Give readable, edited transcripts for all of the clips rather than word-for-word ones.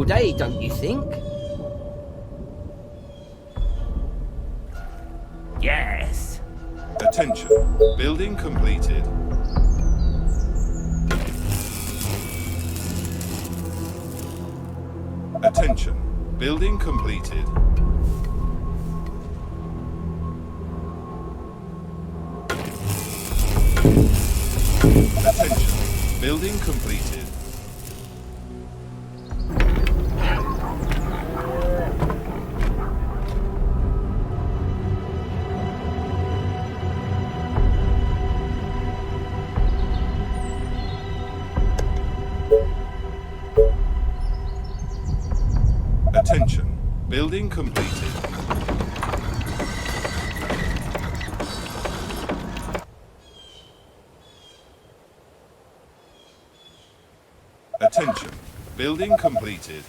beautiful day, don't you think? Yes. Attention. Building completed. Attention. Building completed. Attention. Building completed. Attention. Building completed. Attention. Building completed.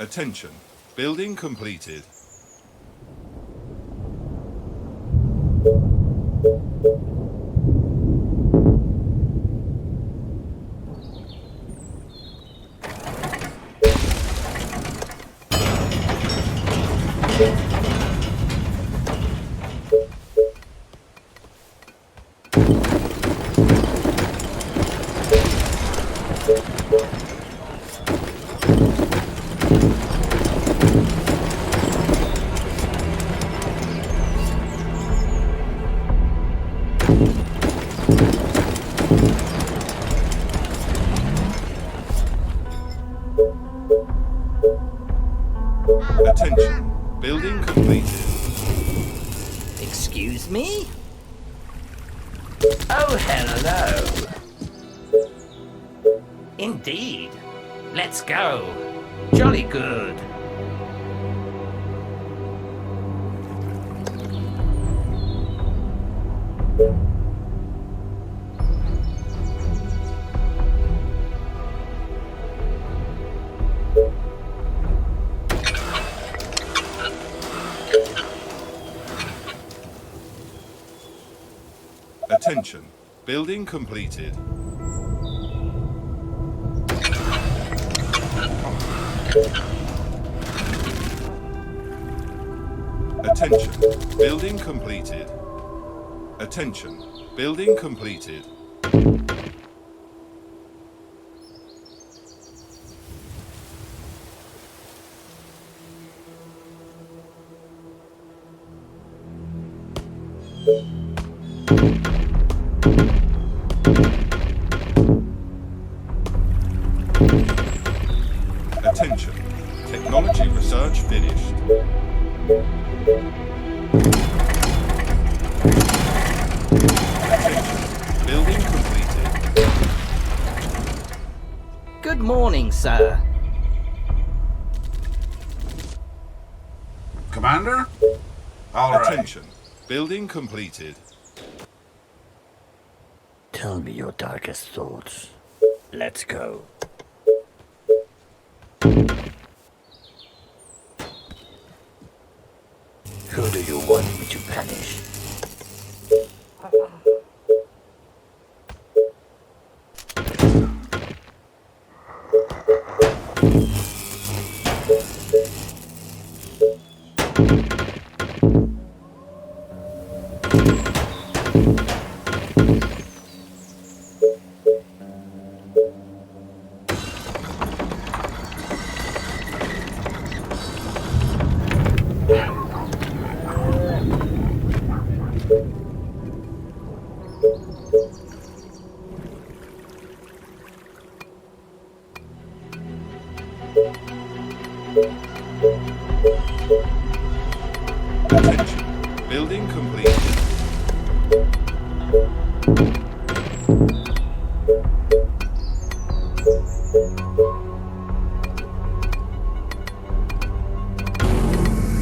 Attention. Building completed. Attention. Building completed. Excuse me? Oh, hello. Indeed. Let's go. Jolly good. Attention. Building completed. Attention. Building completed. Attention. Building completed. Attention. Technology research finished. Attention. Building completed. Good morning, sir. Commander? All right. Attention. Building completed. Tell me your darkest thoughts. Let's go. Who do you want me to punish? Attention. Building completed.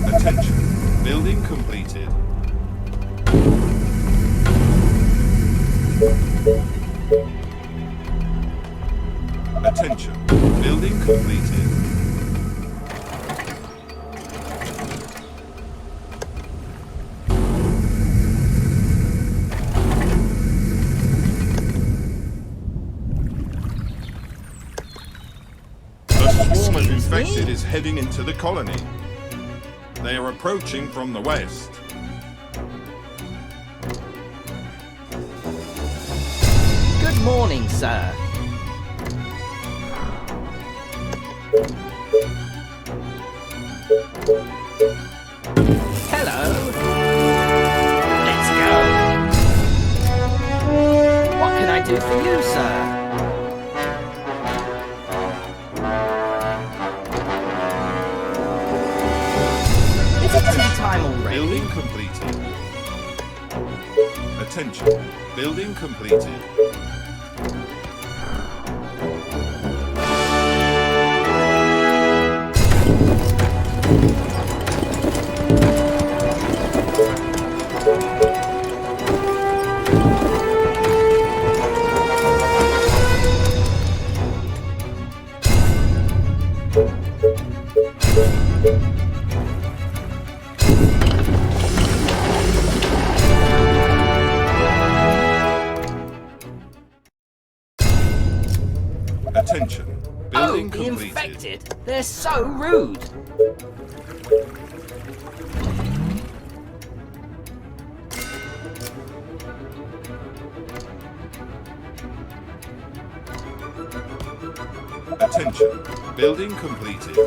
Attention. Building completed. Attention. Building completed. swarm of Excuse me? infected is heading into the colony. They are approaching from the west. Good morning, sir. Hello. Let's go. What can I do for you, sir? Is it tea time already? Building completed. Attention. Building completed. Attention. Building the completed. infected. They're so rude. Attention. Building completed.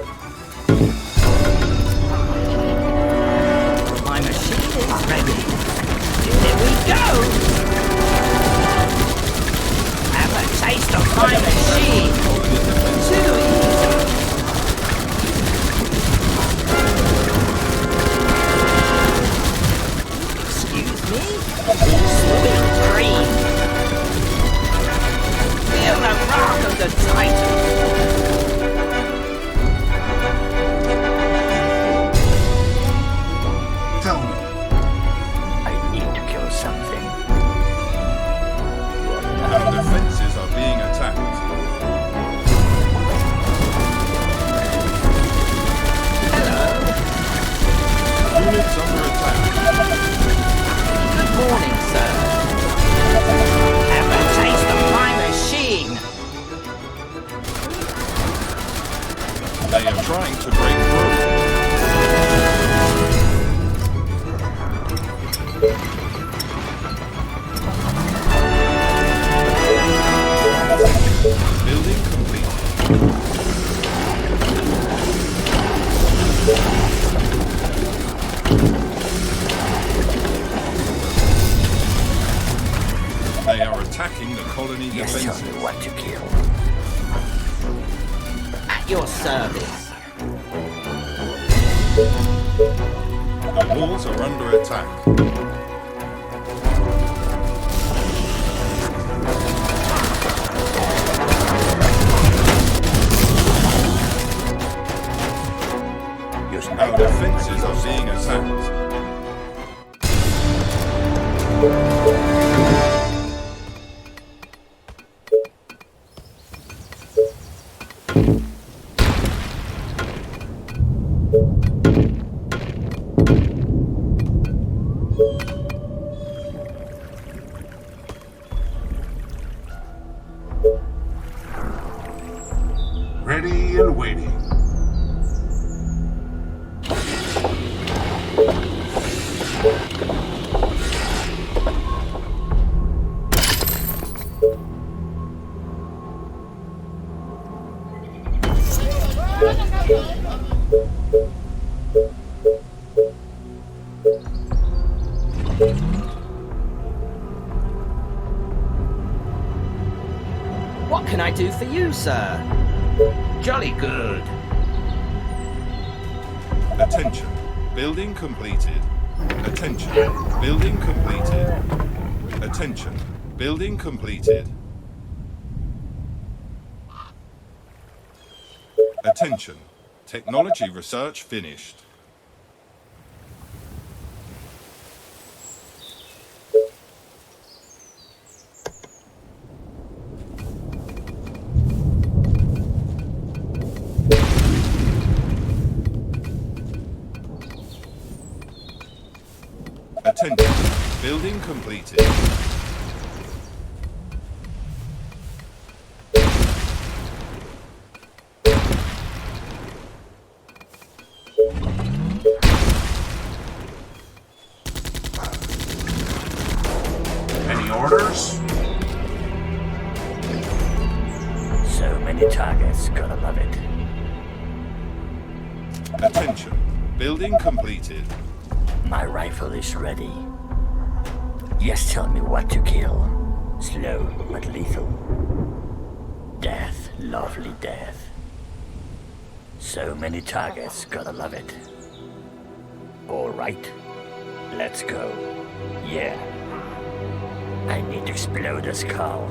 My machine is ready. Here we go. Have a taste of my machine. Too easy. Excuse me? Sweet dream. Feel the wrath of the Titan. Tell me. I need to kill something. Our defenses are being attacked. Hello. Units under attack. Good morning, sir. Have a taste of my machine. They are trying to break through. Building complete. They are attacking the colony Yes, tell defenses. me what to kill. At your service. The walls are under attack. Use Our my defenses are being attacked. Ready and waiting. What can I do for you, sir? Jolly good. Attention. Building completed. Attention. Building completed. Attention. Building completed. Attention. Technology research finished. Attention. Building completed. Attention. Building completed. My rifle is ready. Just tell me what to kill. Slow but lethal. Death, lovely death. So many targets, gotta love it. Alright, let's go. Yeah. I need to explode a skull.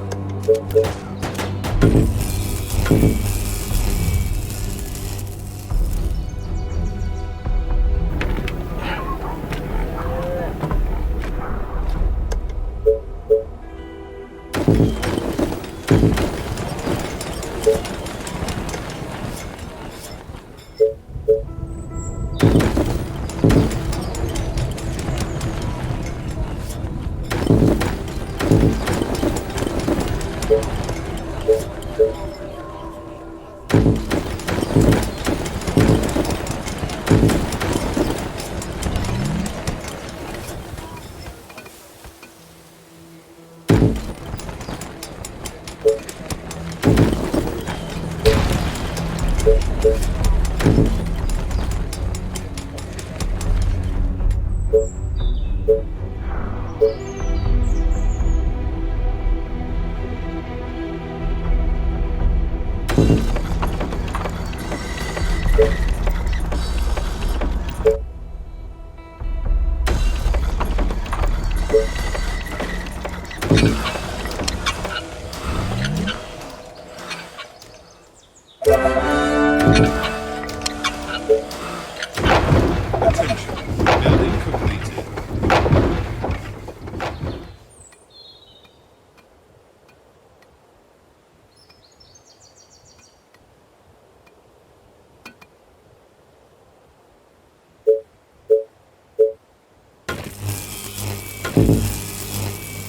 Attention. Building completed.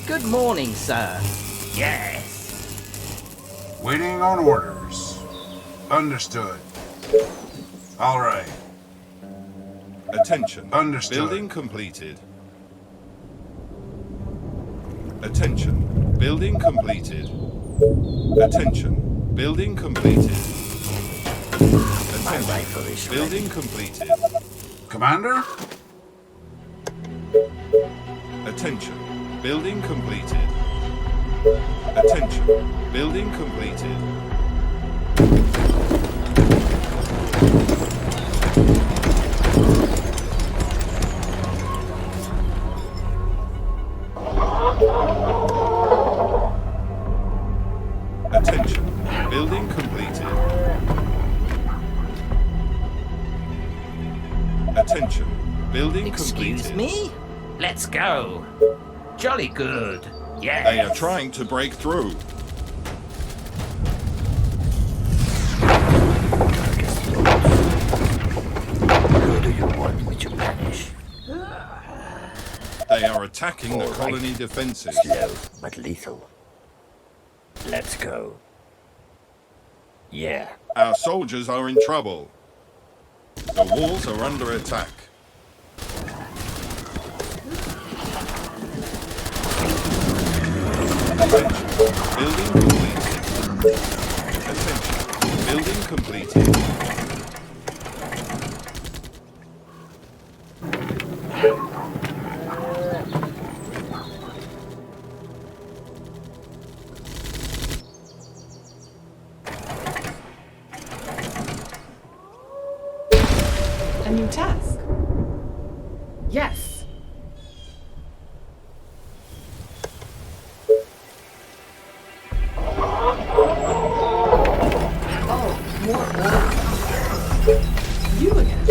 Good morning, sir. Yes. Waiting on orders. Understood. All right. Attention. Understood. Building completed. Attention. Building completed. Attention. Building completed. My Attention. rifle is Building ready. completed. Commander? Attention. Building completed. Attention. Building completed. Attention. Building completed. Attention. Building Excuse completed. me? Let's go. Jolly good. Yes. They are trying to break through. Who do you want me to punish? They are attacking the All right. colony defenses. Slow but lethal. Let's go. Yeah. Our soldiers are in trouble. The walls are under attack. Attention. Building completed. Attention. Building completed. A new task? Yes. Oh, more orders. You again.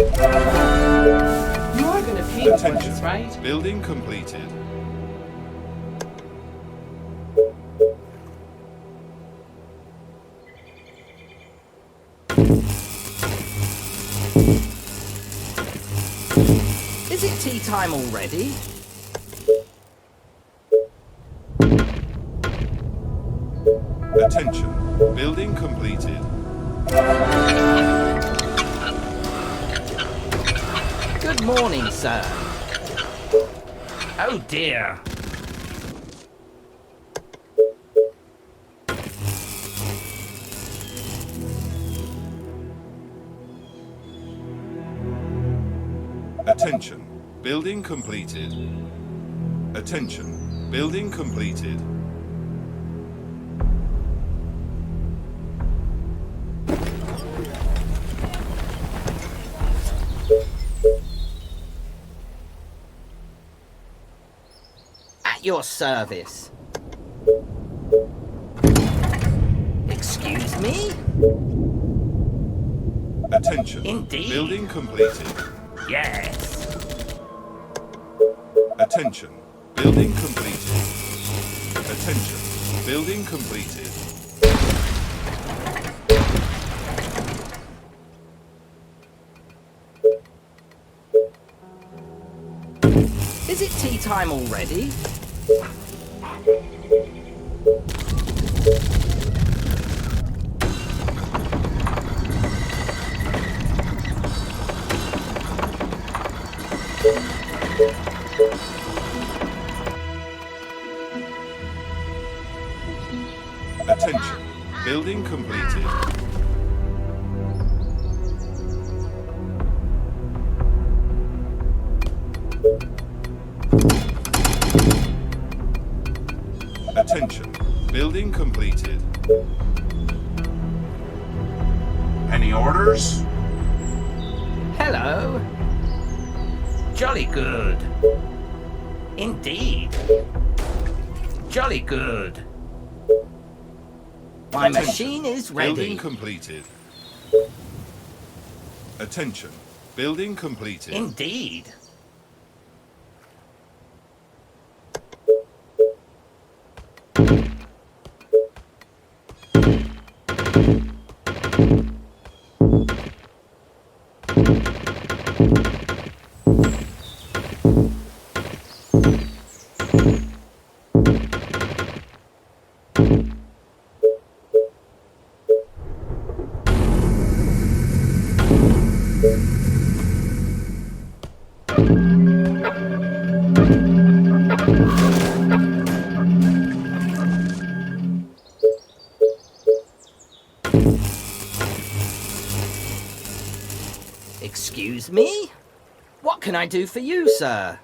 You're gonna pay for Attention. this, right? Building completed. Is it tea time already? Attention. Building completed. Good morning, sir. Oh dear. Attention. Building completed. Attention. Building completed. At your service. Excuse me? Attention. Indeed. Building completed. Yes. Attention. Building completed. Attention. Building completed. Is it tea time already? Attention. Building completed. Attention. Building completed. Any orders? Hello. Jolly good. Indeed. Jolly good. My Attention. machine is ready. Building completed. Attention. Building completed. Indeed. Excuse me? What can I do for you, sir?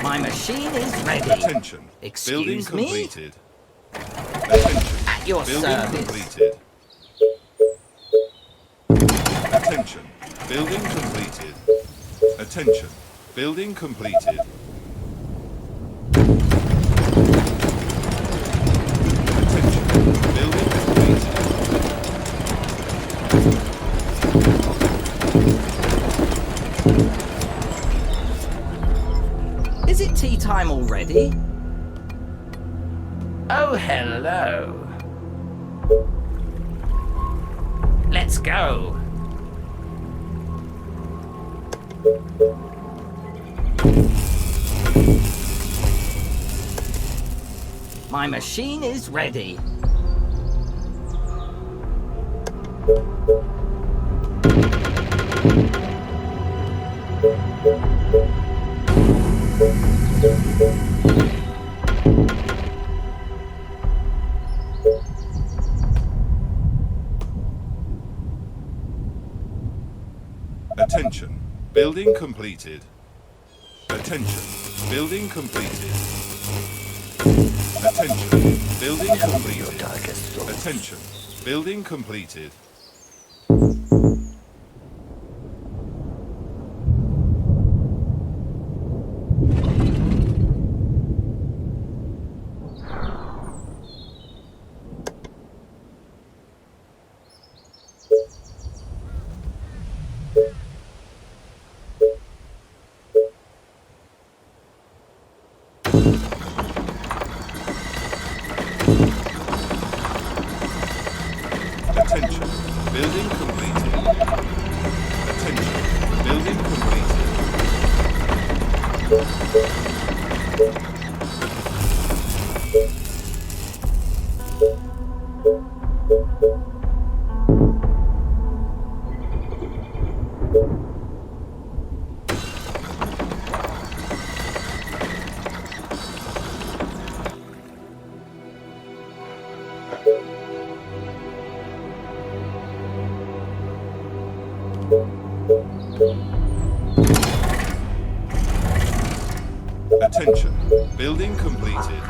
My machine is ready. Attention. Excuse Building me? completed. Attention. At your Building service. completed. Attention. Building completed. Attention. Building completed. Attention. Building completed. Is it tea time already? Oh, hello. Let's go. My machine is ready. Attention. Building completed. Attention. Building completed. Attention. Building completed. Attention. Building completed. Attention. Building completed. Attention. Building completed. Attention. Building completed.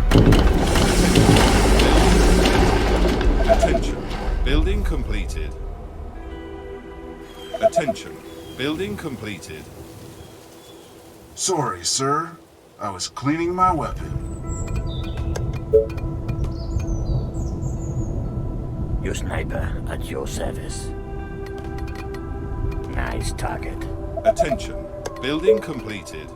Attention. Building completed. Attention. Building completed. Sorry, sir. I was cleaning my weapon. Your sniper at your service. Nice target. Attention. Building completed.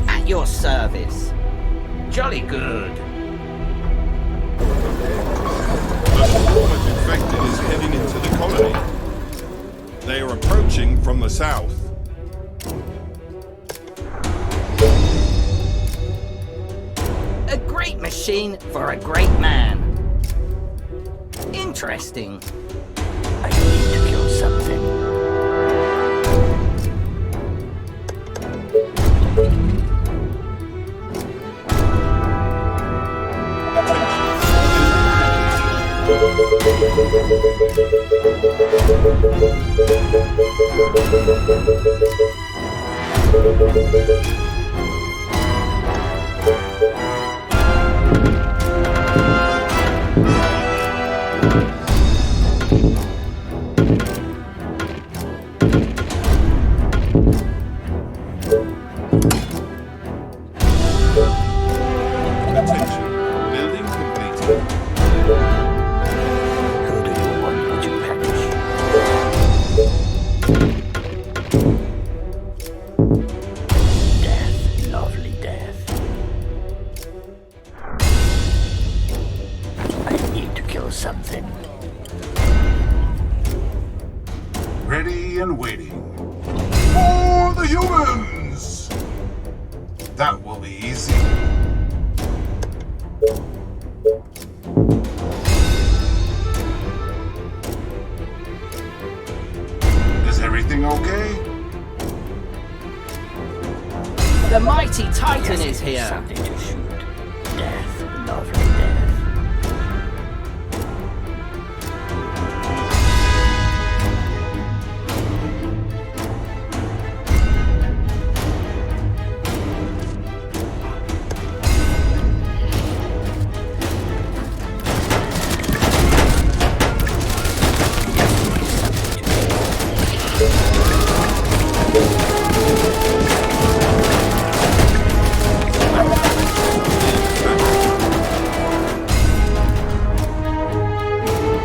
At your service. Jolly good. A swarm of infected is heading into the colony. They are approaching from the south. A great machine for a great man. Interesting. I need to kill something. Attention. Building completed. Who do you want me to punish? Death, lovely death. I need to kill something. Ready and waiting. For the humans! That will be easy. Is everything okay? The mighty Titan is here. Something to shoot. Death, lovely death.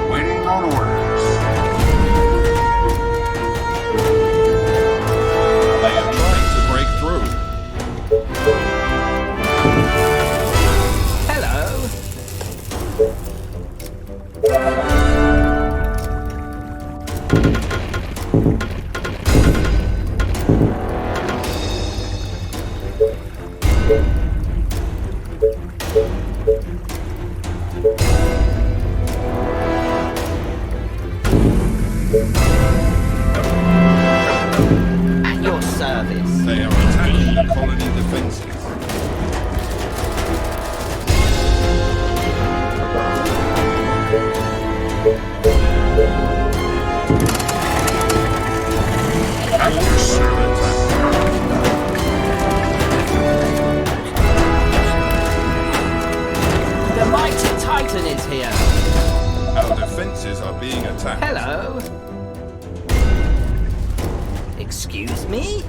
Waiting on orders. They are trying to break through. Hello. At your service. They are attacking the colony defenses. At your service. The mighty Titan is here. Our defenses are being attacked. Hello. Excuse me?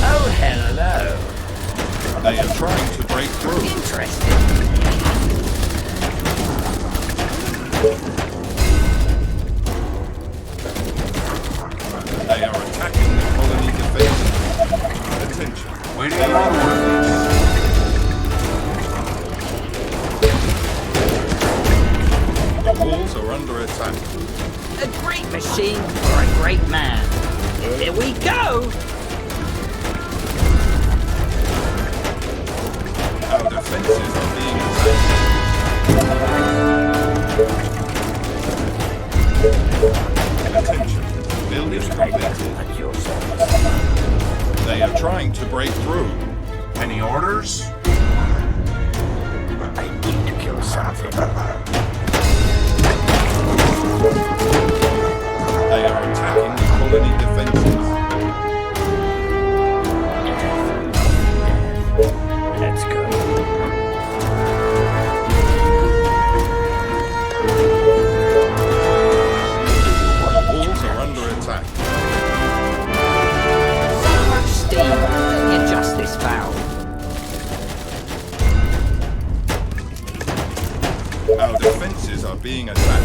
Oh, hello. They are trying to break through. Interesting. They are attacking the colony defenses. Attention. Waiting on orders. The walls are under attack. A great machine for a great man. Here we go. Our defenses are being attacked. Attention, building completed. At your service. They are trying to break through. Any orders? I need to kill something. They are attacking the colony defenses. Let's go. The walls are under attack. So much steam, your justice foul. Our defenses are being attacked.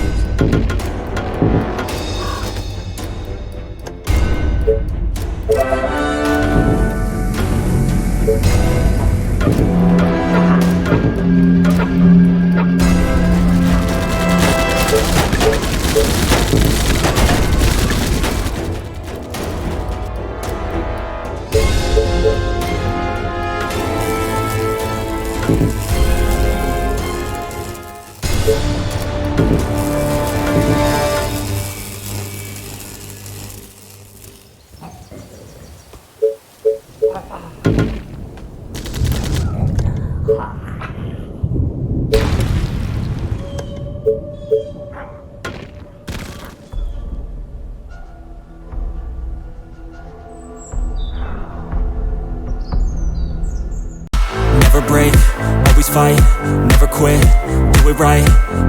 Never break, always fight, never quit, do it right,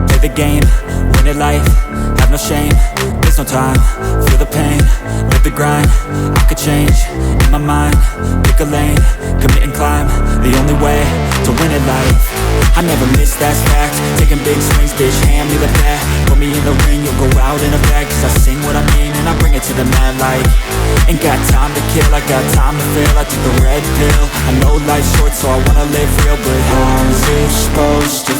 play the game, win it life, have no shame, there's no time, feel the pain, live the grind, I could change, in my mind, pick a lane, commit and climb, the only way to win it life. I never miss, that's fact, taking big swings, bitch, hand me the bat, put me in the ring, you'll go out in a bag, cause I sing what I mean and I bring it to the mad light. Ain't got time to kill, I got time to feel, I took the red pill, I know life's short so I wanna live real, but how's it supposed to